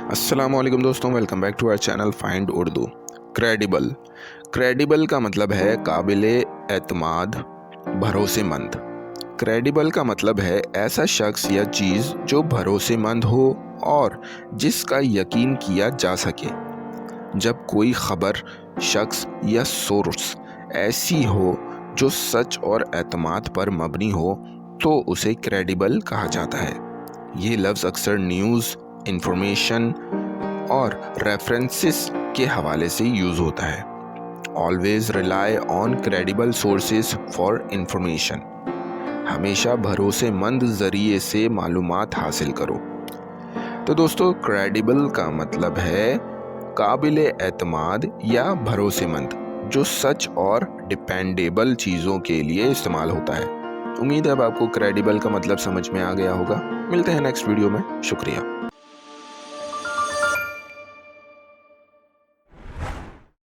السلام علیکم دوستوں، welcome back to our channel find Urdu. Credible کا مطلب ہے قابل اعتماد، بھروسے مند۔ کریڈیبل کا مطلب ہے ایسا شخص یا چیز جو بھروسے مند ہو اور جس کا یقین کیا جا سکے۔ جب کوئی خبر، شخص یا سورس ایسی ہو جو سچ اور اعتماد پر مبنی ہو تو اسے کریڈیبل کہا جاتا ہے۔ یہ لفظ اکثر نیوز، انفارمیشن اور ریفرنسز کے حوالے سے یوز ہوتا ہے۔ Always rely on credible sources for information. ہمیشہ بھروسے مند ذریعے سے معلومات حاصل کرو۔ تو دوستو، کریڈیبل کا مطلب ہے قابل اعتماد یا بھروسے مند، جو سچ اور ڈیپینڈیبل چیزوں کے لیے استعمال ہوتا ہے۔ امید ہے اب آپ کو کریڈیبل کا مطلب سمجھ میں آ گیا ہوگا۔ ملتے ہیں نیکسٹ ویڈیو میں۔ شکریہ۔